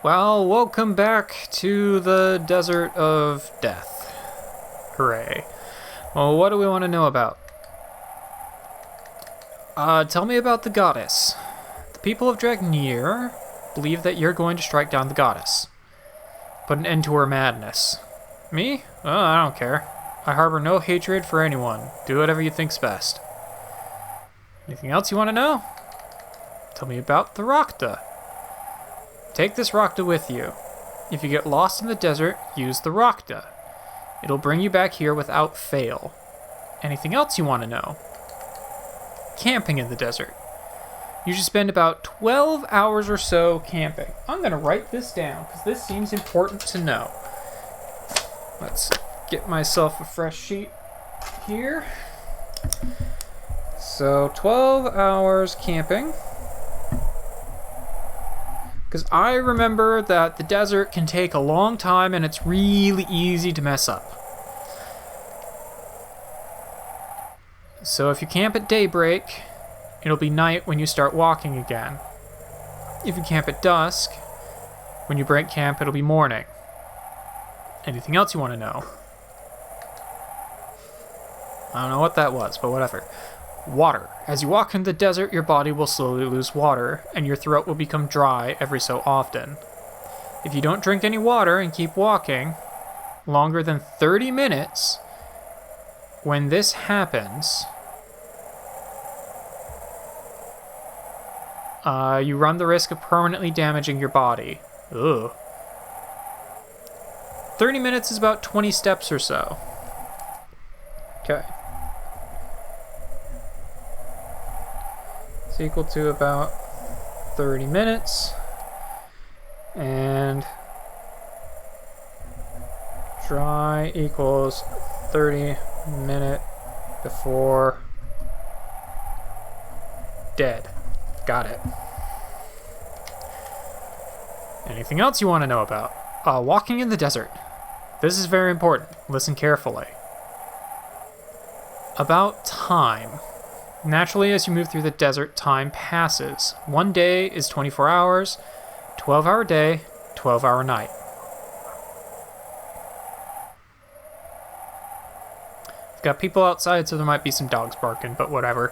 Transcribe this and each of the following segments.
Well, welcome back to the Desert of Death. Hooray. Well, what do we want to know about? Tell me about the goddess. The people of Dragnir believe that you're going to strike down the goddess. Put an end to her madness. Me? Oh, I don't care. I harbor no hatred for anyone. Do whatever you think's best. Anything else you want to know? Tell me about the Rakta. Take this Rakta with you. If you get lost in the desert, use the Rakta. It'll bring you back here without fail. Anything else you want to know? Camping in the desert. You should spend about 12 hours or so camping. I'm going to write this down because this seems important to know. Let's get myself a fresh sheet here. So 12 hours camping. Because I remember that the desert can take a long time and it's really easy to mess up. So if you camp at daybreak, it'll be night when you start walking again. If you camp at dusk, when you break camp, it'll be morning. Anything else you want to know? I don't know what that was, but whatever. Water. As you walk in the desert, your body will slowly lose water, and your throat will become dry every so often. If you don't drink any water and keep walking longer than 30 minutes, when this happens, you run the risk of permanently damaging your body. Ugh. 30 minutes is about 20 steps or so. Okay. It's equal to about 30 minutes. And dry equals 30 minute before dead. Got it. Anything else you want to know about? Walking in the desert. This is very important. Listen carefully. About time. Naturally, as you move through the desert, time passes. One day is 24 hours, 12-hour day, 12-hour night. I've got people outside, so there might be some dogs barking, but whatever.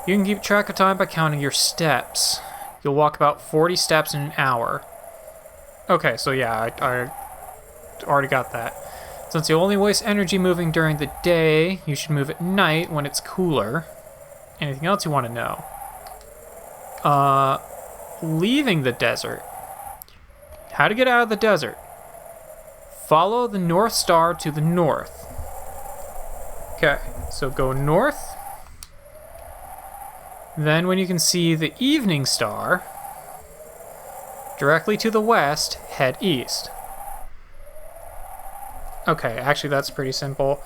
You can keep track of time by counting your steps. You'll walk about 40 steps in an hour. Okay, so yeah, I already got that. Since you only waste energy moving during the day, you should move at night when it's cooler. Anything else you want to know? Leaving the desert. How to get out of the desert. Follow the North Star to the north. Okay, so go north. Then when you can see the evening star, directly to the west, head east. Okay, actually that's pretty simple.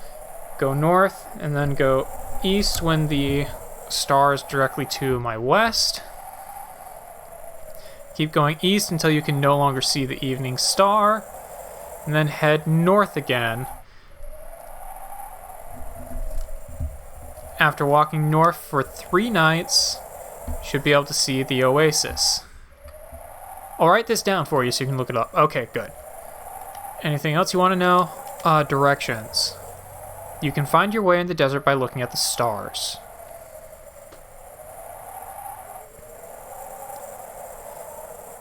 Go north and then go east when the star is directly to my west. Keep going east until you can no longer see the evening star, and then head north again. After walking north for 3 nights, you should be able to see the oasis. I'll write this down for you so you can look it up. Okay, good. Anything else you want to know? Directions. You can find your way in the desert by looking at the stars.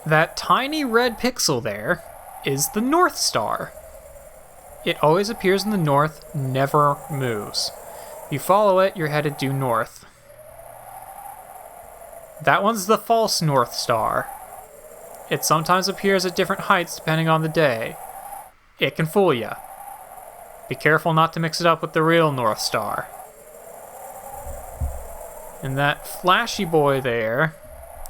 That tiny red pixel there is the North Star. It always appears in the north, never moves. If you follow it, you're headed due north. That one's the false North Star. It sometimes appears at different heights depending on the day. It can fool you. Be careful not to mix it up with the real North Star. And that flashy boy there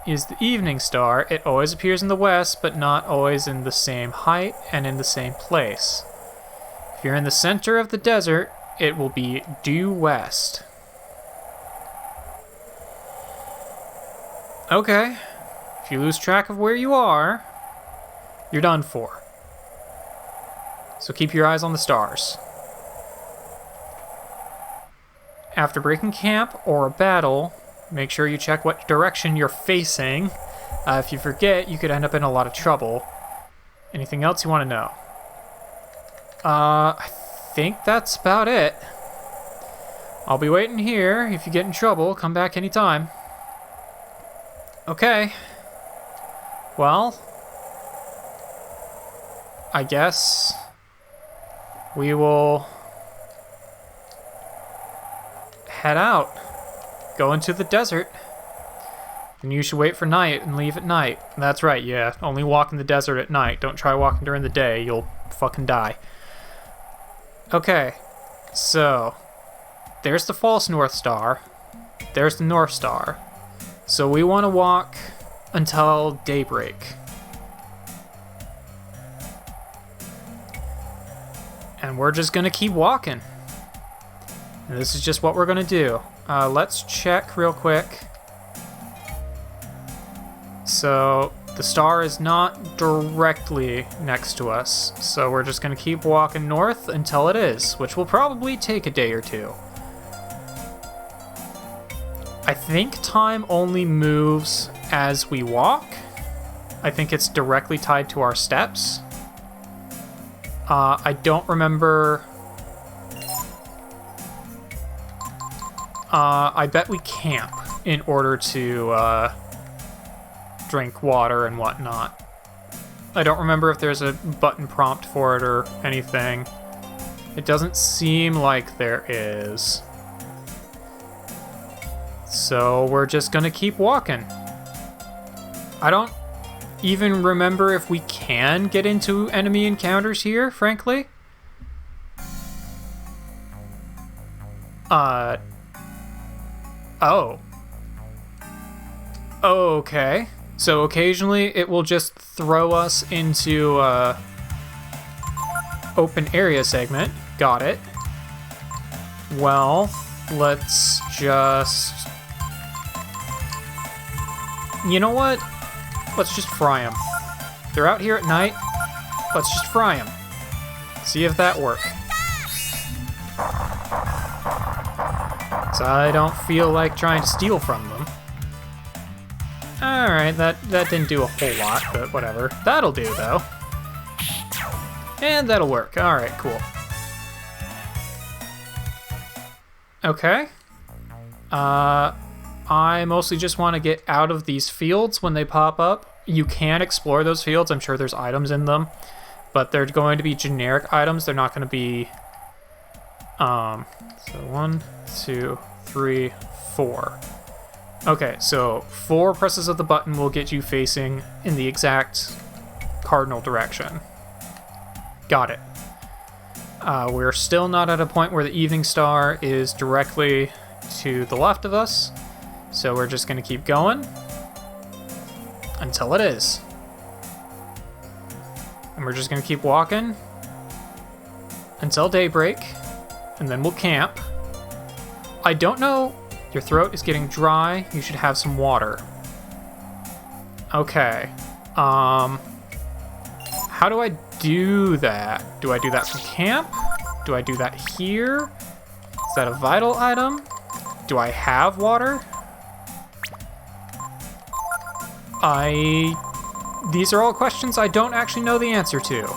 is the evening star. It always appears in the west, but not always in the same height and in the same place. If you're in the center of the desert, it will be due west. Okay, if you lose track of where you are, you're done for. So keep your eyes on the stars. After breaking camp or a battle, make sure you check what direction you're facing. If you forget, you could end up in a lot of trouble. Anything else you want to know? I think that's about it. I'll be waiting here. If you get in trouble, come back anytime. Okay. Well, I guess we will head out. Go into the desert. And you should wait for night and leave at night. That's right, yeah. Only walk in the desert at night. Don't try walking during the day. You'll fucking die. Okay. So, there's the false North Star. There's the North Star. So we want to walk until daybreak. And we're just going to keep walking. And this is just what we're going to do. Let's check real quick. So the star is not directly next to us. So we're just going to keep walking north until it is, which will probably take a day or two. I think time only moves as we walk. I think it's directly tied to our steps. I don't remember. I bet we camp in order to drink water and whatnot. I don't remember if there's a button prompt for it or anything. It doesn't seem like there is. So we're just gonna keep walking. I don't even remember if we can get into enemy encounters here, frankly. Oh. Okay. So occasionally it will just throw us into open area segment. Got it. Well, let's just... You know what? Let's just fry them. They're out here at night. Let's just fry them. See if that works. So I don't feel like trying to steal from them. Alright, that didn't do a whole lot, but whatever. That'll do, though. And that'll work. Alright, cool. Okay. I mostly just want to get out of these fields when they pop up. You can explore those fields. I'm sure there's items in them. But they're going to be generic items. They're not going to be... So 1, 2, 3, 4. Okay, so 4 presses of the button will get you facing in the exact cardinal direction. Got it. We're still not at a point where the evening star is directly to the left of us, so we're just going to keep going until it is. And we're just going to keep walking until daybreak, and then we'll camp. I don't know... Your throat is getting dry. You should have some water. Okay. How do I do that? Do I do that from camp? Do I do that here? Is that a vital item? Do I have water? These are all questions I don't actually know the answer to.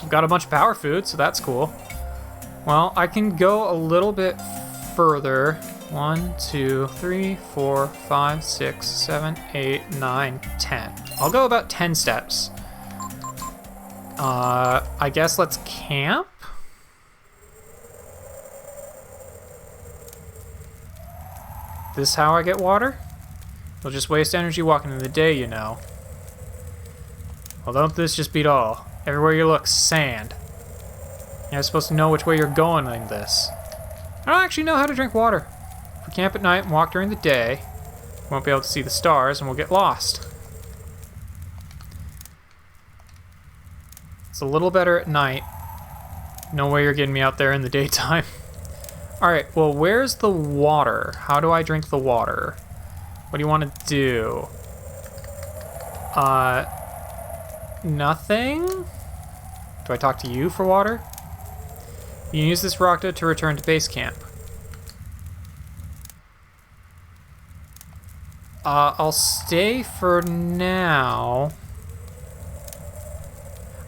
I've got a bunch of power food, so that's cool. Well, I can go a little bit further. 1, 2, 3, 4, 5, 6, 7, 8, 9, 10. I'll go about 10 steps. I guess let's camp? This how I get water? You'll just waste energy walking in the day, you know. Well, don't this just beat all? Everywhere you look, sand. You're supposed to know which way you're going in this. I don't actually know how to drink water. If we camp at night and walk during the day, we won't be able to see the stars and we'll get lost. It's a little better at night. No way you're getting me out there in the daytime. Alright, well, where's the water? How do I drink the water? What do you want to do? Nothing? Do I talk to you for water? You can use this rocket to return to base camp. I'll stay for now.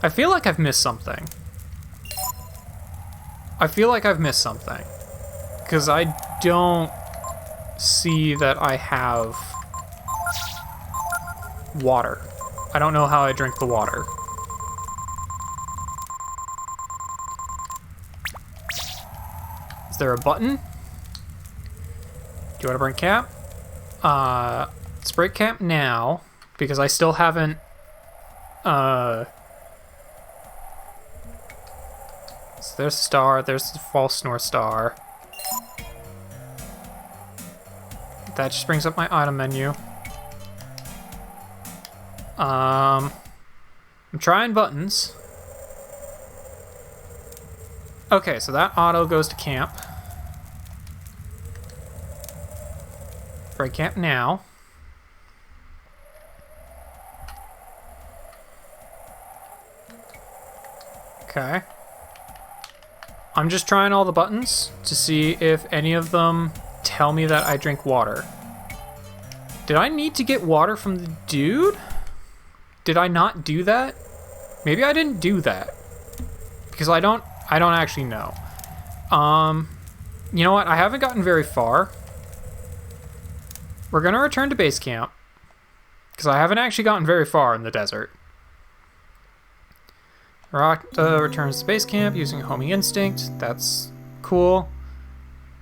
I feel like I've missed something. Because I don't see that I have water. I don't know how I drink the water. Is there a button? Do you want to break camp? Let's break camp now, because I still haven't, so there's a star, there's the false North Star. That just brings up my item menu. I'm trying buttons. Okay, so that auto goes to camp. Break camp now. Okay. I'm just trying all the buttons to see if any of them tell me that I drink water. Did I need to get water from the dude? Did I not do that? Maybe I didn't do that. Because I don't actually know. You know what? I haven't gotten very far. We're gonna return to base camp. Because I haven't actually gotten very far in the desert. Rock returns to base camp using homing instinct. That's cool.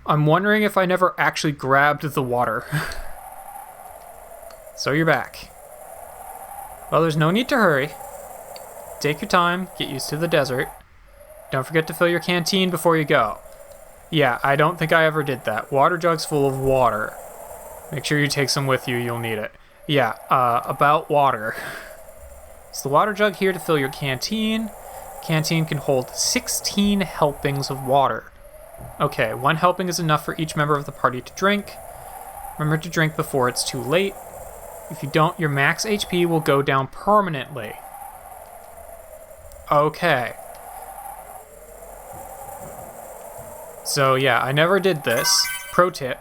I'm wondering if I never actually grabbed the water. So you're back. Well, there's no need to hurry. Take your time, get used to the desert. Don't forget to fill your canteen before you go. Yeah, I don't think I ever did that. Water jug's full of water. Make sure you take some with you, you'll need it. Yeah, about water. Is the water jug here to fill your canteen? Canteen can hold 16 helpings of water. Okay, 1 helping is enough for each member of the party to drink. Remember to drink before it's too late. If you don't, your max HP will go down permanently. Okay. So yeah, I never did this. Pro tip.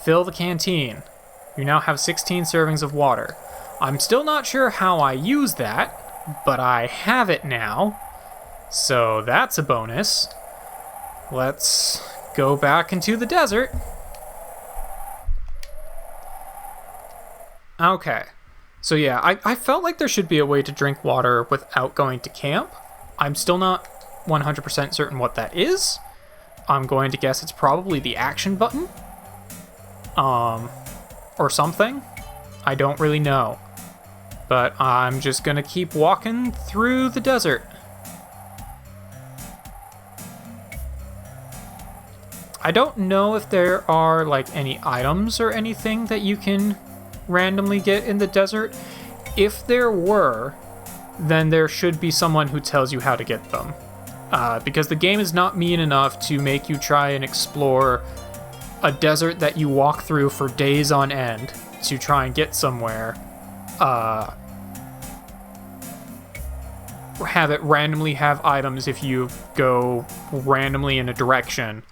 Fill the canteen. You now have 16 servings of water. I'm still not sure how I use that, but I have it now. So that's a bonus. Let's go back into the desert. Okay. So yeah, I felt like there should be a way to drink water without going to camp. I'm still not 100% certain what that is. I'm going to guess it's probably the action button. Or something. I don't really know. But I'm just gonna keep walking through the desert. I don't know if there are like any items or anything that you can randomly get in the desert. If there were, then there should be someone who tells you how to get them. Because the game is not mean enough to make you try and explore a desert that you walk through for days on end to try and get somewhere. Have it randomly have items if you go randomly in a direction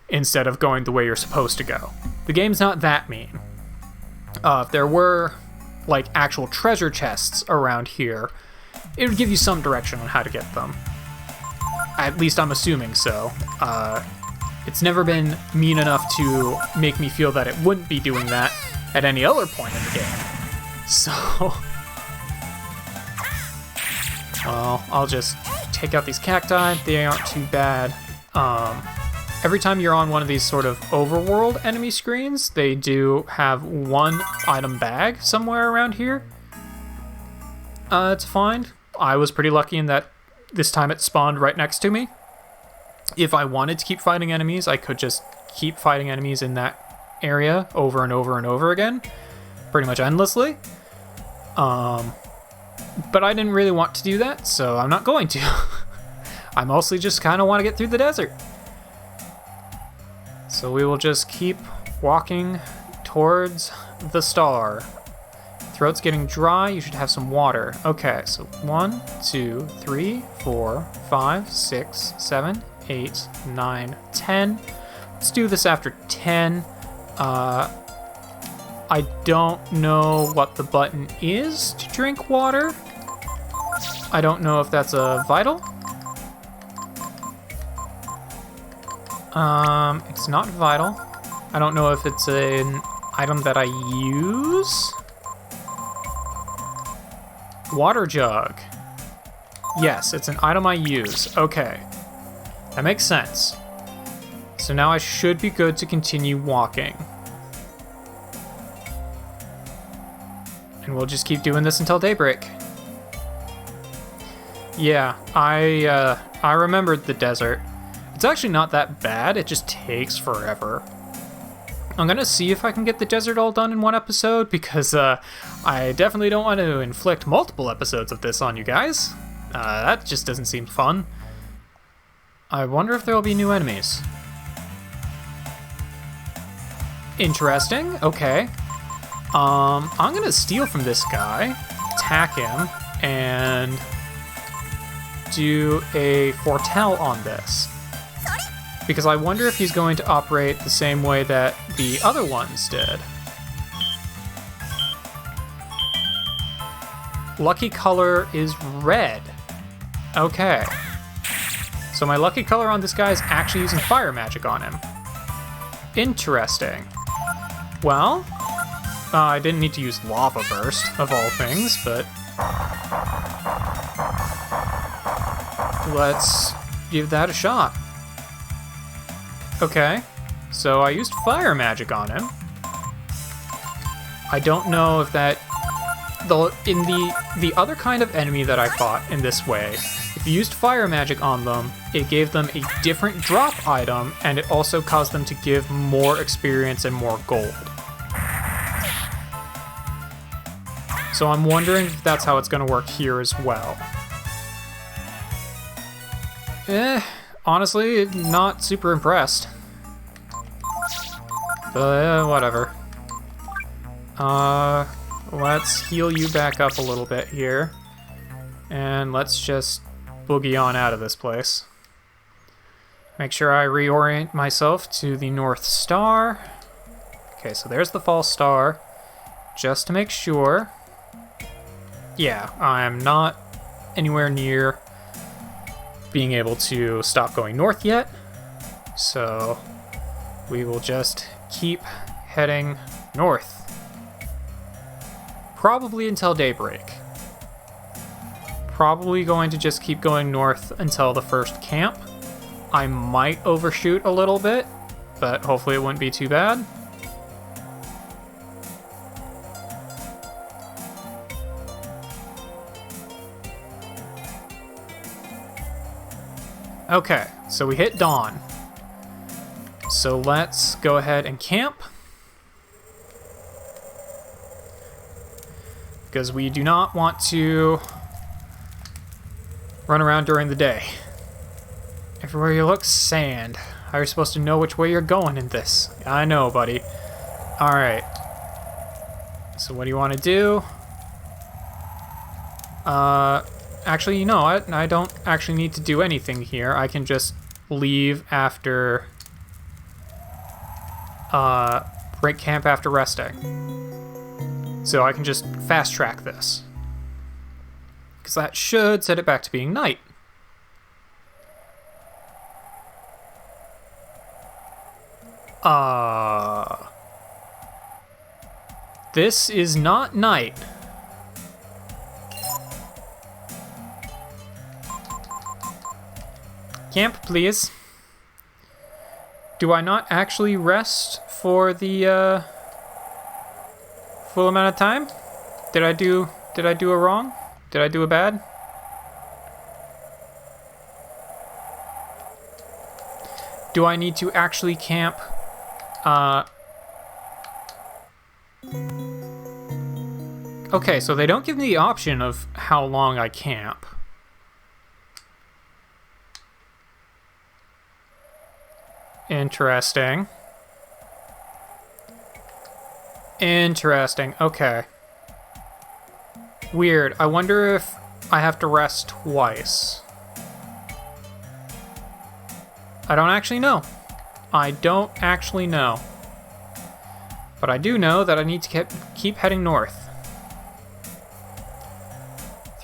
instead of going the way you're supposed to go. The game's not that mean. If there were like actual treasure chests around here, it would give you some direction on how to get them. At least I'm assuming so. It's never been mean enough to make me feel that it wouldn't be doing that at any other point in the game. So, well, I'll just take out these cacti. They aren't too bad. Every time you're on one of these sort of overworld enemy screens, they do have one item bag somewhere around here to find. I was pretty lucky in that this time it spawned right next to me. If I wanted to keep fighting enemies, I could just keep fighting enemies in that area over and over and over again, pretty much endlessly. But I didn't really want to do that, so I'm not going to. I mostly just kind of want to get through the desert. So we will just keep walking towards the star. Throat's getting dry, you should have some water. Okay, so 1, 2, 3, 4, 5, 6, 7, 8, 9, 10. Let's do this after 10. I don't know what the button is to drink water. I don't know if that's a vital. It's not vital. I don't know if it's an item that I use. Water jug. Yes, it's an item I use. Okay. That makes sense. So now I should be good to continue walking. And we'll just keep doing this until daybreak. Yeah, I remembered the desert. It's actually not that bad, it just takes forever. I'm gonna see if I can get the desert all done in one episode, because I definitely don't want to inflict multiple episodes of this on you guys. That just doesn't seem fun. I wonder if there will be new enemies. Interesting, okay. I'm gonna steal from this guy, attack him, and do a foretell on this. Because I wonder if he's going to operate the same way that the other ones did. Lucky color is red. Okay. So my lucky color on this guy is actually using fire magic on him. Interesting. Well, I didn't need to use lava burst, of all things, but let's give that a shot. Okay, so I used fire magic on him. I don't know if that... In the other kind of enemy that I fought in this way, if you used fire magic on them, it gave them a different drop item, and it also caused them to give more experience and more gold. So I'm wondering if that's how it's going to work here as well. Honestly, not super impressed. But whatever. Let's heal you back up a little bit here. And let's just boogie on out of this place. Make sure I reorient myself to the North Star. Okay, so there's the false star. Just to make sure. Yeah, I'm not anywhere near being able to stop going north yet, so we will just keep heading north. Probably until daybreak. Probably going to just keep going north until the first camp. I might overshoot a little bit, but hopefully it wouldn't be too bad. Okay, so we hit dawn. So let's go ahead and camp. Because we do not want to run around during the day. Everywhere you look, sand. How are you supposed to know which way you're going in this? I know, buddy. Alright. So what do you want to do? Actually, you know what? I don't actually need to do anything here. I can just leave after... break camp after resting. So I can just fast track this. Because that should set it back to being night. This is not night. Camp, please. Do I not actually rest for the full amount of time? Did I do a wrong? Did I do a bad? Do I need to actually camp? Okay, so they don't give me the option of how long I camp. Interesting. Interesting, okay. Weird. I wonder if I have to rest twice. I don't actually know. I don't actually know. But I do know that I need to keep heading north.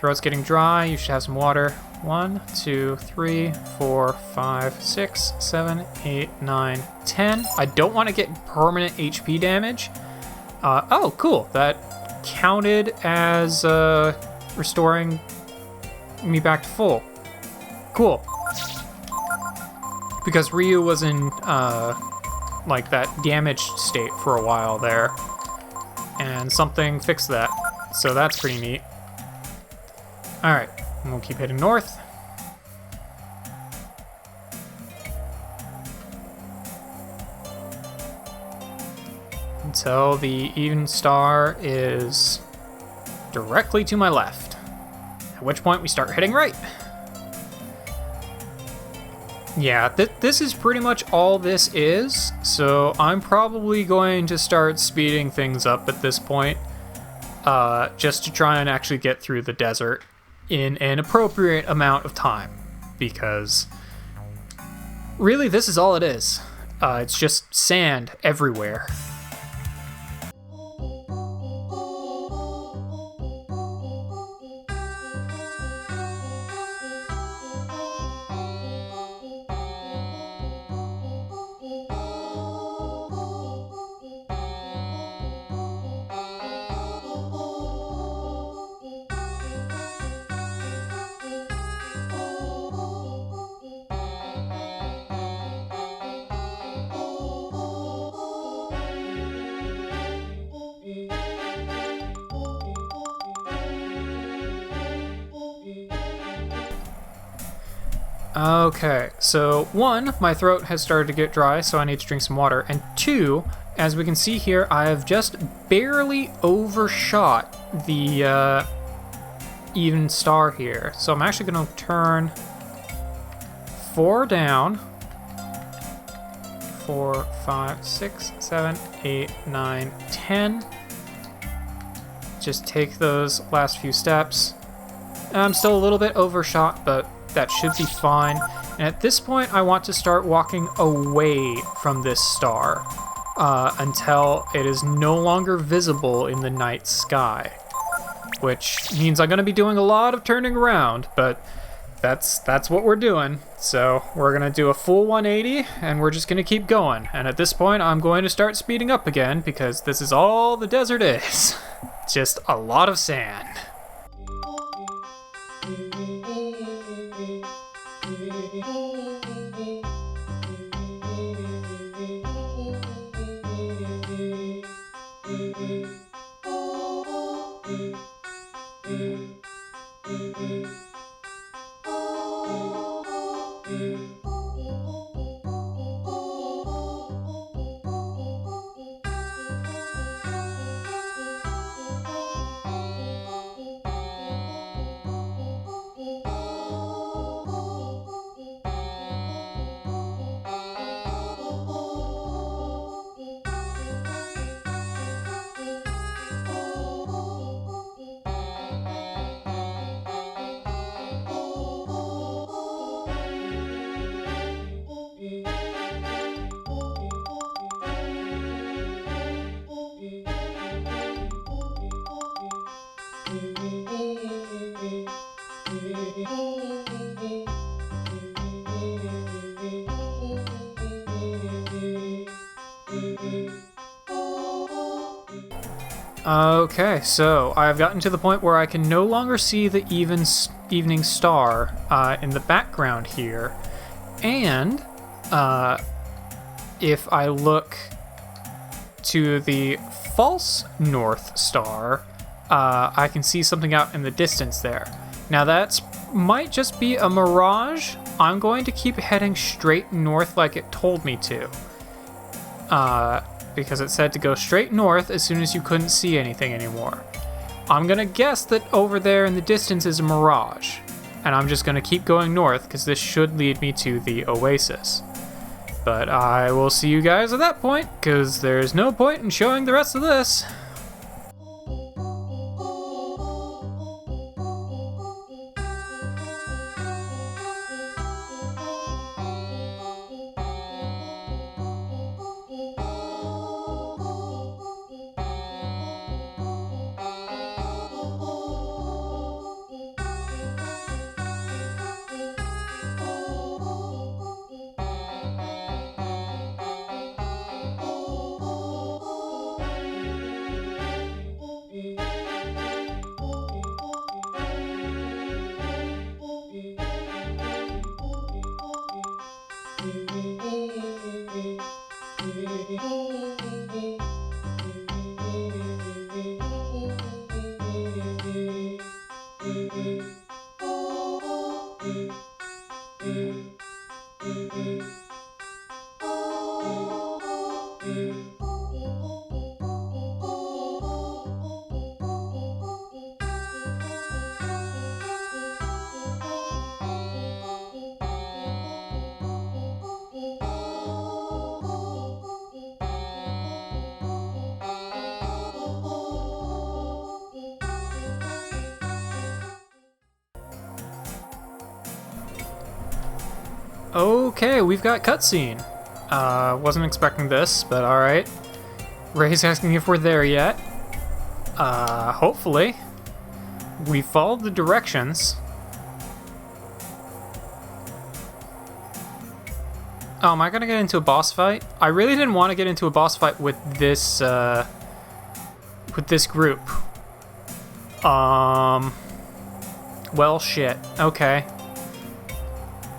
Throat's getting dry. You should have some water. 1, 2, 3, 4, 5, 6, 7, 8, 9, 10. I don't want to get permanent HP damage. Oh, cool. That counted as restoring me back to full. Cool. Because Ryu was in like that damaged state for a while there, and something fixed that. So that's pretty neat. All right, and we'll keep heading north. Until the even star is directly to my left. At which point we start heading right. Yeah, this is pretty much all this is, so I'm probably going to start speeding things up at this point, just to try and actually get through the desert in an appropriate amount of time, because really this is all it is. It's just sand everywhere. Okay, so 1, my throat has started to get dry, so I need to drink some water. And 2, as we can see here, I have just barely overshot the even star here. So I'm actually going to turn 4 down. 4, 5, 6, 7, 8, 9, 10. Just take those last few steps. I'm still a little bit overshot, but that should be fine. And at this point, I want to start walking away from this star until it is no longer visible in the night sky, which means I'm going to be doing a lot of turning around, but that's what we're doing. So we're going to do a full 180, and we're just going to keep going. And at this point, I'm going to start speeding up again, because this is all the desert is. Just a lot of sand. Okay, so I've gotten to the point where I can no longer see the evening star in the background here, and if I look to the false north star, I can see something out in the distance there. Now that might just be a mirage. I'm going to keep heading straight north like it told me to. Because it said to go straight north as soon as you couldn't see anything anymore. I'm gonna guess that over there in the distance is a mirage, and I'm just gonna keep going north because this should lead me to the oasis. But I will see you guys at that point, because there's no point in showing the rest of this. Okay, we've got cutscene. Wasn't expecting this, but alright. Ray's asking if we're there yet. Hopefully. We followed the directions. Oh, am I gonna get into a boss fight? I really didn't want to get into a boss fight with this group. Well, shit. Okay.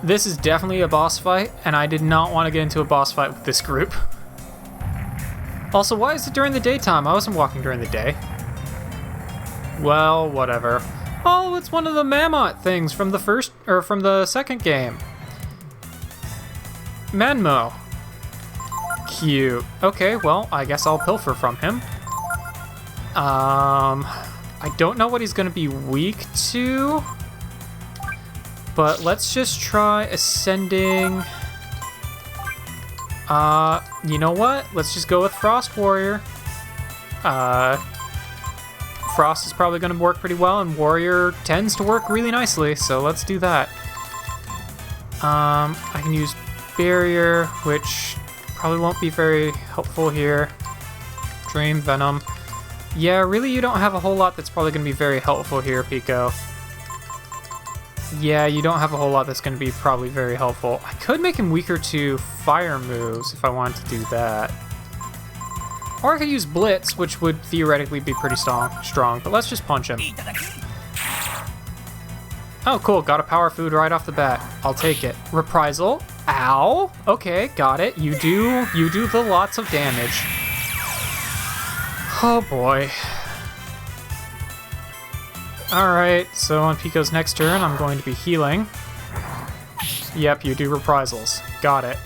This is definitely a boss fight, and I did not want to get into a boss fight with this group. Also, why is it during the daytime? I wasn't walking during the day. Well, whatever. Oh, it's one of the mammoth things from the second game. Manmo. Cute. Okay, well, I guess I'll pilfer from him. I don't know what he's gonna be weak to, but let's just try ascending. You know what? Let's just go with Frost Warrior. Frost is probably gonna work pretty well, and Warrior tends to work really nicely, so let's do that. I can use Barrier, which probably won't be very helpful here. Dream Venom. Yeah, really you don't have a whole lot that's probably going to be very helpful here, Pico. Yeah, you don't have a whole lot that's going to be probably very helpful. I could make him weaker to fire moves if I wanted to do that. Or I could use Blitz, which would theoretically be pretty strong, but let's just punch him. Oh, cool, got a power food right off the bat. I'll take it. Reprisal. Ow. Okay, got it. You do the lots of damage. Oh boy. Alright, so on Pico's next turn, I'm going to be healing. Yep, you do reprisals. Got it.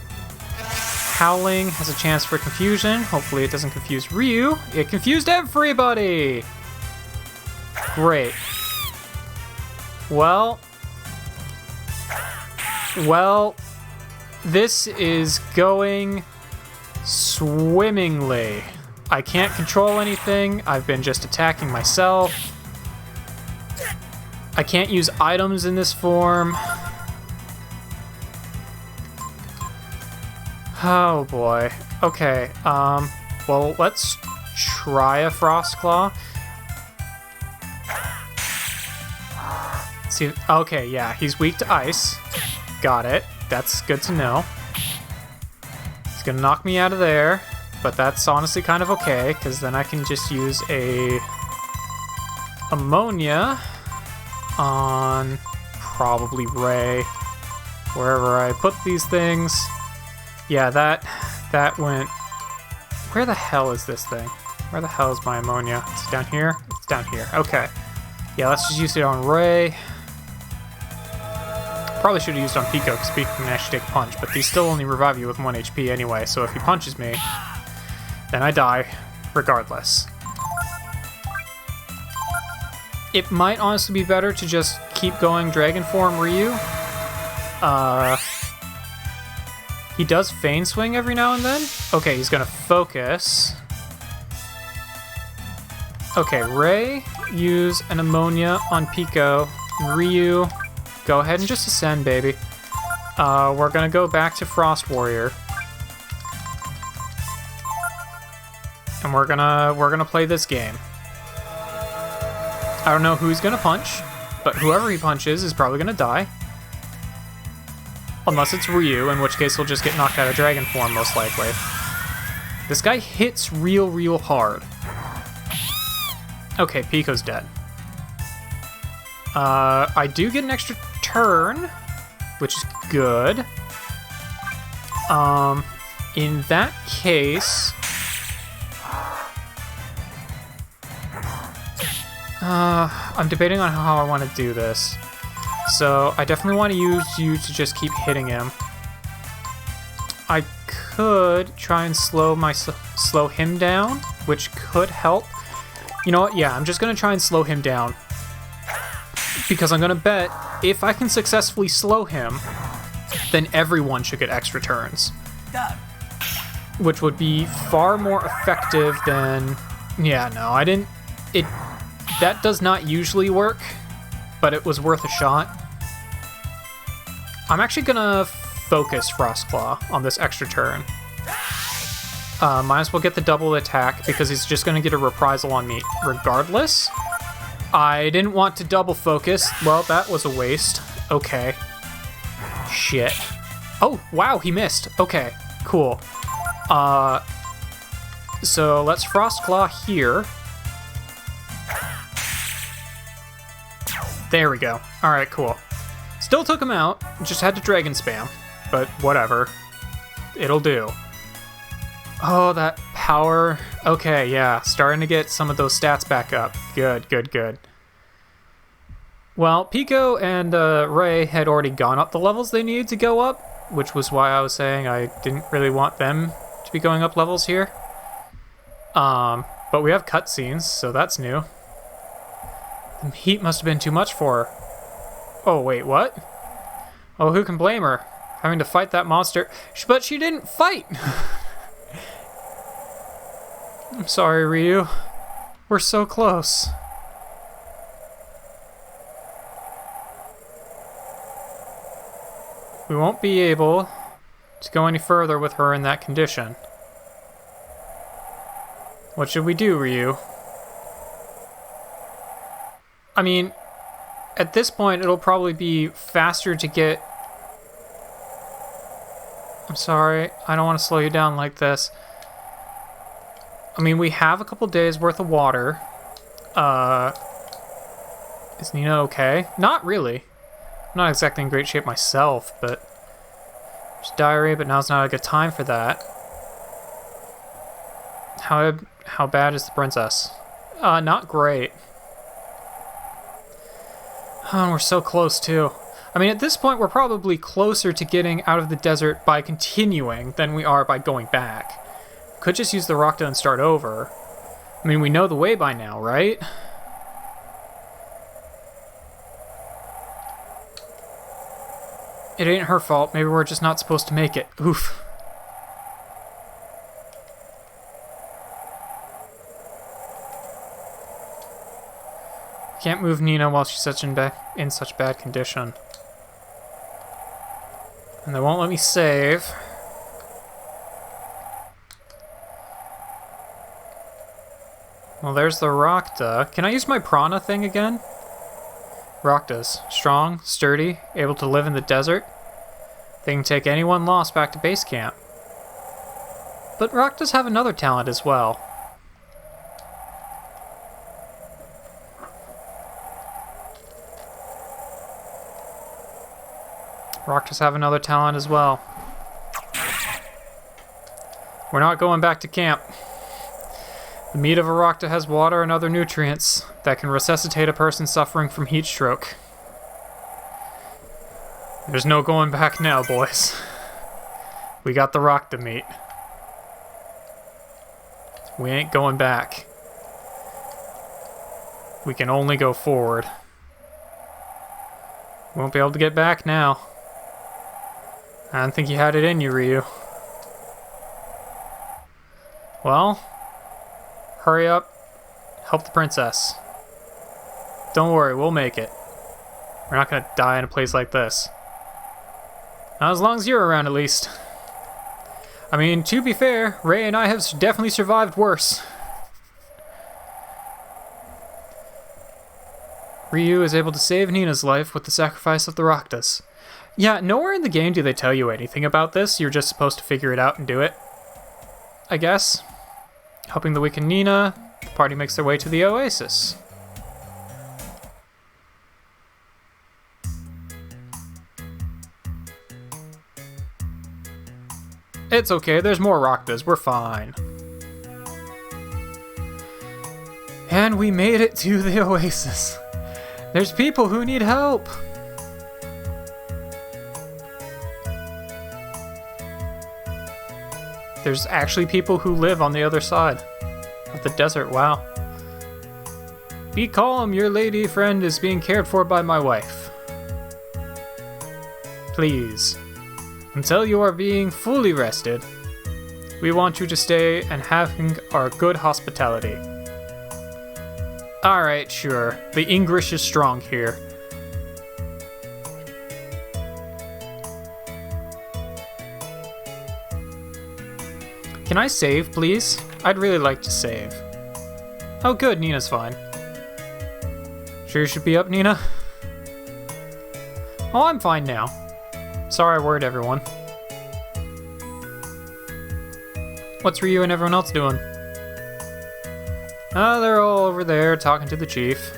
Howling has a chance for confusion. Hopefully it doesn't confuse Ryu. It confused everybody! Great. Well, this is going swimmingly. I can't control anything. I've been just attacking myself. I can't use items in this form. Oh boy. Okay, well, let's try a Frost Claw. See, okay, yeah, he's weak to ice. Got it. That's good to know. He's gonna knock me out of there, but that's honestly kind of okay, because then I can just use a ammonia on probably Ray, wherever I put these things. Yeah, that went... Where the hell is this thing? Where the hell is my ammonia? It's down here? It's down here. Okay. Yeah, let's just use it on Ray. Probably should have used it on Pico, because Pico can actually take a punch, but these still only revive you with 1 HP anyway, so if he punches me, then I die, regardless. It might honestly be better to just keep going Dragon Form Ryu. He does Feign Swing every now and then. Okay, he's gonna focus. Okay, Ray, use an ammonia on Pico. Ryu, go ahead and just ascend, baby. We're gonna go back to Frost Warrior. And we're gonna play this game. I don't know who's gonna punch, but whoever he punches is probably gonna die. Unless it's Ryu, in which case he'll just get knocked out of Dragon Form, most likely. This guy hits real hard. Okay, Pico's dead. I do get an extra turn, which is good. In that case... I'm debating on how I want to do this. So, I definitely want to use you to just keep hitting him. I could try and slow him down, which could help. You know what? Yeah, I'm just going to try and slow him down. Because I'm going to bet if I can successfully slow him, then everyone should get extra turns. Which would be far more effective than... Yeah, no, I didn't... That does not usually work, but it was worth a shot. I'm actually gonna focus Frostclaw on this extra turn. Might as well get the double attack because he's just going to get a reprisal on me regardless. I didn't want to double focus. Well, that was a waste. Okay. Shit. Oh, wow, he missed. Okay, cool. So let's Frostclaw here. There we go. Alright, cool. Still took him out. Just had to Dragon Spam. But whatever. It'll do. Oh, that power. Okay, yeah. Starting to get some of those stats back up. Good, good, good. Well, Pico and Ray had already gone up the levels they needed to go up, which was why I was saying I didn't really want them to be going up levels here. But we have cutscenes, so that's new. The heat must have been too much for her. Oh, wait, what? Oh, who can blame her? Having to fight that monster. But she didn't fight! I'm sorry, Ryu. We're so close. We won't be able to go any further with her in that condition. What should we do, Ryu? I mean, at this point, it'll probably be faster to get... I'm sorry, I don't want to slow you down like this. I mean, we have a couple days worth of water. Is Nina okay? Not really. I'm not exactly in great shape myself, but... There's diarrhea, but now's not a good time for that. How bad is the princess? Not great. Oh, we're so close, too. I mean, at this point, we're probably closer to getting out of the desert by continuing than we are by going back. Could just use the Rakta and start over. I mean, we know the way by now, right? It ain't her fault. Maybe we're just not supposed to make it. Oof. Can't move Nina while she's in such bad condition. And they won't let me save. Well, there's the Rakta. Can I use my Prana thing again? Raktas. Strong, sturdy, able to live in the desert. They can take anyone lost back to base camp. But Raktas have another talent as well. Raktas have another talent as well. We're not going back to camp. The meat of a Rakta has water and other nutrients that can resuscitate a person suffering from heat stroke. There's no going back now, boys. We got the Rakta meat. We ain't going back. We can only go forward. Won't be able to get back now. I don't think you had it in you, Ryu. Well, hurry up. Help the princess. Don't worry, we'll make it. We're not gonna die in a place like this. Not as long as you're around, at least. I mean, to be fair, Ray and I have definitely survived worse. Ryu is able to save Nina's life with the sacrifice of the Raktas. Yeah, nowhere in the game do they tell you anything about this. You're just supposed to figure it out and do it. I guess. Helping the weakened Nina, the party makes their way to the oasis. It's okay, there's more Raktas, we're fine. And we made it to the oasis. There's people who need help. There's actually people who live on the other side of the desert, wow. Be calm, your lady friend is being cared for by my wife. Please, until you are being fully rested, we want you to stay and having our good hospitality. Alright, sure, the English is strong here. Can I save, please? I'd really like to save. Oh good, Nina's fine. Sure you should be up, Nina? Oh, I'm fine now. Sorry I worried everyone. What's Ryu and everyone else doing? Oh, they're all over there talking to the chief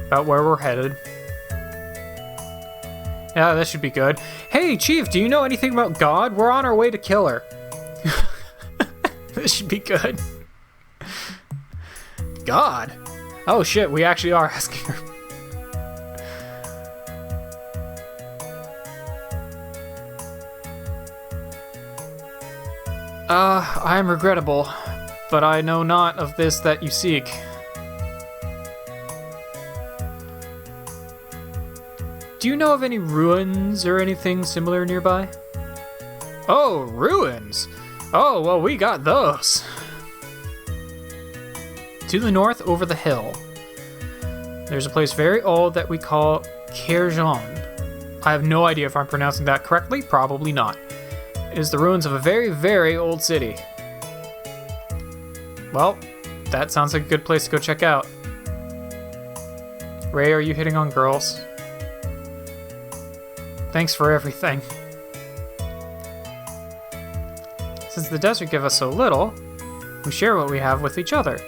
about where we're headed. Yeah, this should be good. Hey, Chief, do you know anything about God? We're on our way to kill her. This should be good. God? Oh shit, we actually are asking her. I am regrettable, but I know not of this that you seek. Do you know of any ruins or anything similar nearby? Oh, ruins! Oh, well, we got those. To the north, over the hill, there's a place very old that we call Kerjan. I have no idea if I'm pronouncing that correctly, probably not. It is the ruins of a very, very old city. Well, that sounds like a good place to go check out. Ray, are you hitting on girls? Thanks for everything. Since the desert gives us so little, we share what we have with each other.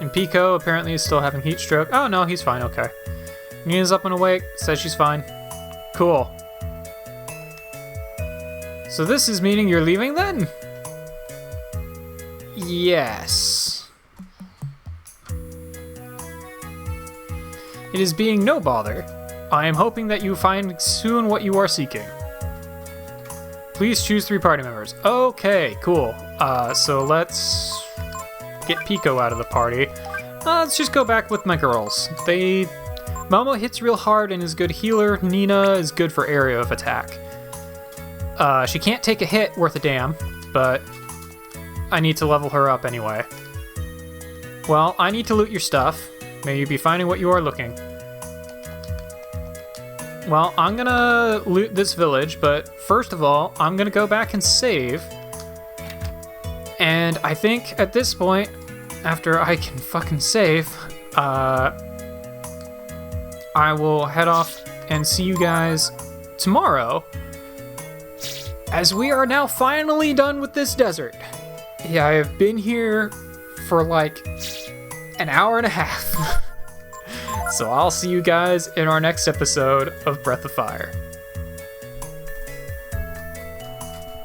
And Pico apparently is still having heat stroke. Oh no, he's fine, okay. Nina's up and awake, says she's fine. Cool. So this is meaning you're leaving then? Yes. It is being no bother. I am hoping that you find soon what you are seeking. Please choose 3 party members. Okay, cool. So let's get Pico out of the party. Let's just go back with my girls. Momo hits real hard and is a good healer. Nina is good for area of attack. She can't take a hit worth a damn, but I need to level her up anyway. Well, I need to loot your stuff. May you be finding what you are looking. Well, I'm gonna loot this village, but first of all, I'm gonna go back and save. And I think at this point, after I can fucking save, I will head off and see you guys tomorrow, as we are now finally done with this desert. Yeah, I have been here for like an hour and a half. So I'll see you guys in our next episode of Breath of Fire.